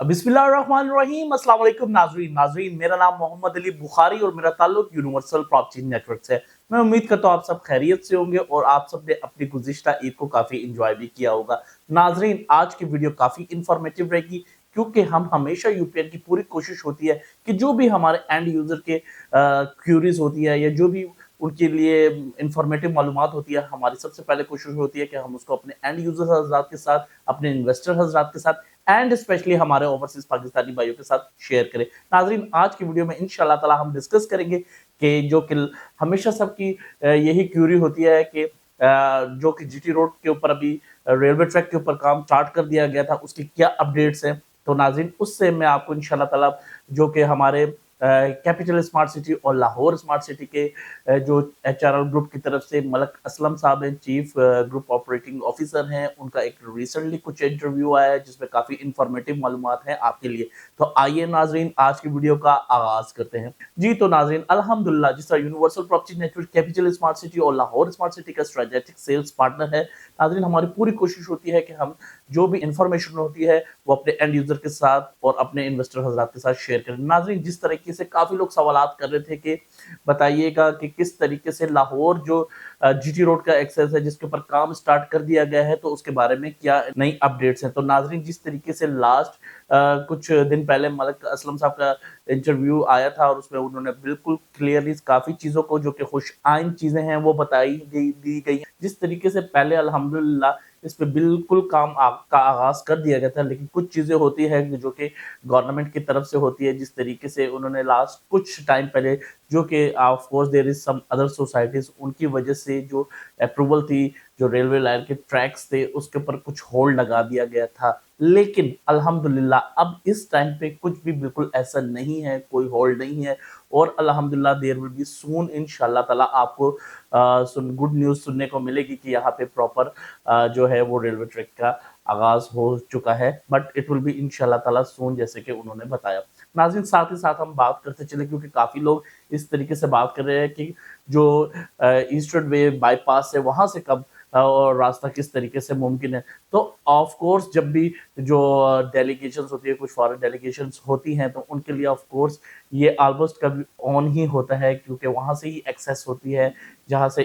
बिस्मिल्लाहिर्रहमानिर्रहीम। अस्सलाम वालेकुम नाजरीन, मेरा नाम मोहम्मद अली बुखारी और मेरा ताल्लुक यूनिवर्सल प्रॉपर्टी नेटवर्क से है। मैं उम्मीद करता हूँ आप सब खैरियत से होंगे और आप सब ने अपनी गुज़िश्ता ईद को काफ़ी इंजॉय भी किया होगा। नाजरीन, आज की वीडियो काफ़ी इंफॉर्मेटिव रहेगी क्योंकि हम हमेशा यूपीएन की पूरी कोशिश होती है कि जो भी हमारे एंड यूज़र के क्यूरीज होती है या जो भी उनके लिए इंफॉर्मेटिव मालूमात होती है, हमारी सबसे पहले कोशिश होती है कि हम उसको अपने एंड यूजर हजरात के साथ, अपने इन्वेस्टर हजरात के साथ एंड स्पेशली हमारे ओवरसीज पाकिस्तानी भाइयों के साथ शेयर करें। नाजरीन, आज की वीडियो में इंशाल्लाह ताला हम डिस्कस करेंगे कि जो कि हमेशा सबकी यही क्यूरी होती है कि जो कि जीटी रोड के ऊपर अभी रेलवे ट्रैक के ऊपर काम स्टार्ट कर दिया गया था, उसकी क्या अपडेट्स हैं। तो नाजरीन, उससे मैं आपको इंशाल्लाह ताला जो कि हमारे कैपिटल स्मार्ट सिटी और लाहौर स्मार्ट सिटी के जो एचआरएल ग्रुप की तरफ से मलक असलम साहब हैं, चीफ ग्रुप ऑपरेटिंग ऑफिसर हैं, उनका एक रिसेंटली कुछ इंटरव्यू आया है जिसमें काफी इंफॉर्मेटिव मालूमात हैं आपके लिए। तो आइए नाजरीन, आज की वीडियो का आगाज करते हैं। जी तो नाजरीन, अल्हम्दुलिल्लाह, जिस तरह universal property network capital smart city और लाहौर स्मार्ट सिटी का स्ट्रेटेजिक सेल्स पार्टनर है, नाजरीन हमारी पूरी कोशिश होती है कि हम जो भी इंफॉर्मेशन होती है वो अपने एंड यूजर के साथ और अपने इन्वेस्टर हजरात के साथ शेयर करें। नाजरीन, जिस तरीके से काफी लोग सवालात कर रहे थे कि बताइएगा कि किस तरीके से लाहौर जो जीटी रोड का एक्सेस है जिसके ऊपर काम स्टार्ट कर दिया गया है, तो उसके बारे में क्या नई अपडेट्स हैं। तो नाजरीन, जिस तरीके से लास्ट कुछ दिन पहले मलक असलम साहब का इंटरव्यू आया था और उसमें उन्होंने बिल्कुल क्लियरली काफी चीजों को जो कि खुश आइन चीजें हैं वो बताई दी गई। जिस तरीके से पहले अल्हम्दुलिल्लाह इस पे बिल्कुल काम का आगाज कर दिया गया था, लेकिन कुछ चीजें होती है जो कि गवर्नमेंट की तरफ से होती है। जिस तरीके से उन्होंने लास्ट कुछ टाइम पहले जो कि of course there is some other societies, उनकी वजह से जो अप्रूवल थी, जो रेलवे लाइन के ट्रैक्स थे, उसके ऊपर कुछ होल्ड लगा दिया गया था। लेकिन अल्हम्दुलिल्लाह अब इस टाइम पे कुछ भी बिल्कुल ऐसा नहीं है, कोई होल्ड नहीं है और अल्हम्दुलिल्लाह देयर विल बी सून इंशाल्लाह ताला आपको गुड न्यूज सुनने को मिलेगी कि यहाँ पे प्रॉपर जो है वो रेलवे ट्रैक का आगाज हो चुका है। बट इट विल बी इंशाल्लाह ताला सून, जैसे कि उन्होंने बताया। नाज़रीन, साथ ही साथ हम बात करते चले क्योंकि काफी लोग इस तरीके से बात कर रहे हैं कि जो ईस्टर्न वे बाईपास है वहां से कब और रास्ता किस तरीके से मुमकिन है। तो ऑफ कोर्स जब भी जो डेलीगेशंस होती है, कुछ फॉरेन डेलीगेशंस होती हैं, तो उनके लिए ऑफ कोर्स ये ऑलमोस्ट कभी ऑन ही होता है क्योंकि वहां से ही एक्सेस होती है जहां से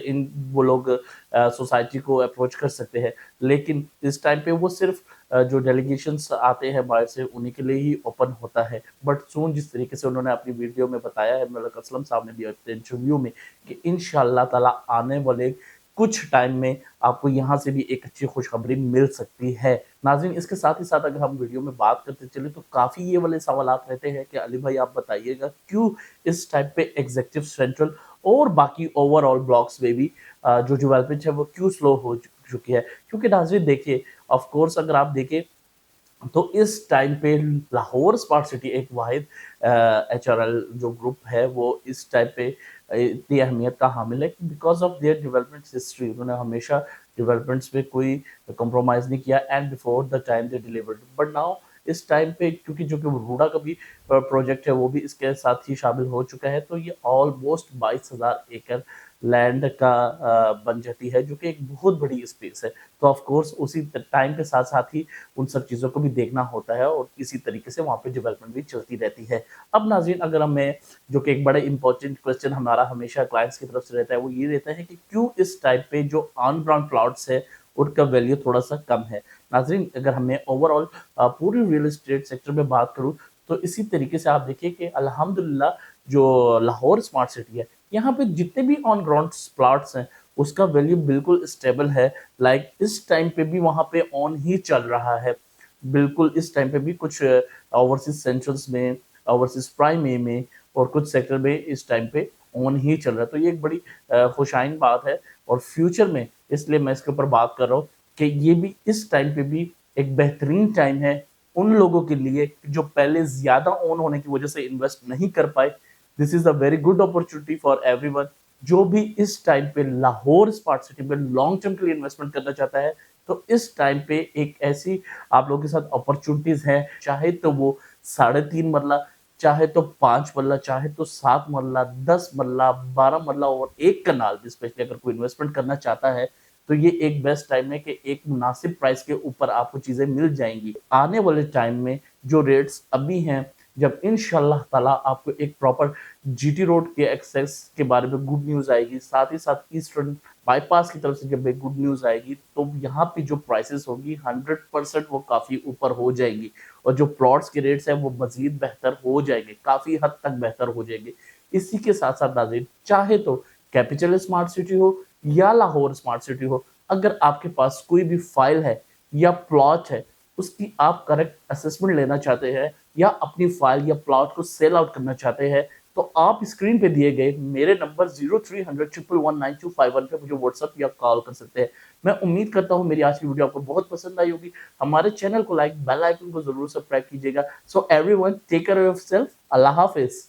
वो लोग सोसाइटी को अप्रोच कर सकते हैं। लेकिन इस टाइम पे वो सिर्फ जो डेलीगेशंस आते हैं बाहर से उन्हीं के लिए ही ओपन होता है। बट सून, जिस तरीके से उन्होंने अपनी वीडियो में बताया है, मलक असलम साहब ने भी अपने इंटरव्यू में, कि इंशाल्लाह ताला आने वाले कुछ टाइम में आपको यहाँ से भी एक अच्छी खुशखबरी मिल सकती है। नाज़रीन, इसके साथ ही साथ अगर हम वीडियो में बात करते चले तो काफ़ी ये वाले सवालात रहते हैं कि अली भाई आप बताइएगा क्यों इस टाइप पे एग्जीक्यूटिव सेंट्रल और बाकी ओवरऑल ब्लॉक्स में भी जो डेवलपमेंट है वो क्यों स्लो हो चुकी है। क्योंकि नाज़रीन देखिए, ऑफ कोर्स अगर आप देखें तो इस टाइम पे लाहौर स्मार्ट सिटी एक वाहिद एचआरएल जो ग्रुप है वो इस टाइम पे इतनी अहमियत का हामिल है because of their development history. उन्होंने हमेशा डेवलपमेंट्स पे कोई कॉम्प्रोमाइज नहीं किया and before the time they delivered. But now इस टाइम पे क्योंकि जो कि रूडा का भी प्रोजेक्ट है वो भी इसके साथ ही शामिल हो चुका है, तो ये ऑलमोस्ट 22,000 एकड़ लैंड का बन जाती है जो कि एक बहुत बड़ी स्पेस है। तो ऑफ कोर्स उसी टाइम के साथ साथ ही उन सब चीज़ों को भी देखना होता है और इसी तरीके से वहाँ पे डेवलपमेंट भी चलती रहती है। अब नाज़रीन, अगर हमें जो कि एक बड़ा इंपॉर्टेंट क्वेश्चन हमारा हमेशा क्लाइंट्स की तरफ से रहता है वो ये रहता है कि क्यों इस टाइप पे जो ऑन ग्राउंड प्लॉट्स है उनका वैल्यू थोड़ा सा कम है। नाज़रीन, अगर हमें ओवरऑल पूरी रियल एस्टेट सेक्टर में बात करूँ तो इसी तरीके से आप देखिए कि अल्हम्दुलिल्लाह जो लाहौर स्मार्ट सिटी है, यहाँ पे जितने भी ऑन ग्राउंड प्लॉट्स हैं उसका वैल्यू बिल्कुल स्टेबल है। लाइक इस टाइम पे भी वहाँ पे ऑन ही चल रहा है। बिल्कुल इस टाइम पे भी कुछ ओवरसीज सेंट्रल्स में, ओवरसीज प्राइम ए में और कुछ सेक्टर में इस टाइम पे ऑन ही चल रहा है। तो ये एक बड़ी खुशाइन बात है और फ्यूचर में इसलिए मैं इसके ऊपर बात कर रहा हूँ कि ये भी इस टाइम पे भी एक बेहतरीन टाइम है उन लोगों के लिए जो पहले ज्यादा ऑन होने की वजह से इन्वेस्ट नहीं कर पाए। This is a very good opportunity for everyone जो भी इस टाइम पे लाहौर स्मार्ट सिटी में लॉन्ग टर्म के लिए इन्वेस्टमेंट करना चाहता है। तो इस टाइम पे एक ऐसी आप लोगों के साथ अपॉर्चुनिटीज हैं, चाहे तो वो 3.5 मरला, चाहे तो 5 मरला, चाहे तो 7 मरला, 10 मरला, 12 मरला और एक कनाल भी स्पेशली अगर कोई इन्वेस्टमेंट करना चाहता है तो ये एक बेस्ट टाइम है कि एक मुनासिब प्राइस के ऊपर आपको चीजें मिल जाएंगी। आने वाले टाइम में जो रेट्स अभी हैं, जब इंशाल्लाह ताला आपको एक प्रॉपर जीटी रोड के एक्सेस के बारे में गुड न्यूज़ आएगी, साथ ही साथ ईस्टर्न बाईपास की तरफ से जब एक गुड न्यूज़ आएगी, तो यहाँ पे जो प्राइसेस होगी 100% वो काफ़ी ऊपर हो जाएंगी, और जो प्लॉट्स के रेट्स हैं वो मज़ीद बेहतर हो जाएंगे, काफ़ी हद तक बेहतर हो जाएंगे। इसी के साथ-साथ नाज़रीन, चाहे तो कैपिटल स्मार्ट सिटी हो या लाहौर स्मार्ट सिटी हो, अगर आपके पास कोई भी फाइल है या प्लॉट है, उसकी आप करेक्ट असेसमेंट लेना चाहते हैं या अपनी फाइल या प्लॉट को सेल आउट करना चाहते हैं, तो आप स्क्रीन पे दिए गए मेरे नंबर 0300 1119251 पे मुझे व्हाट्सएप या कॉल कर सकते हैं। मैं उम्मीद करता हूँ मेरी आज की वीडियो आपको बहुत पसंद आई होगी। हमारे चैनल को लाइक, बेल आइकन को जरूर सब्सक्राइब कीजिएगा। So everyone, take care of yourself. अल्लाह हाफिज।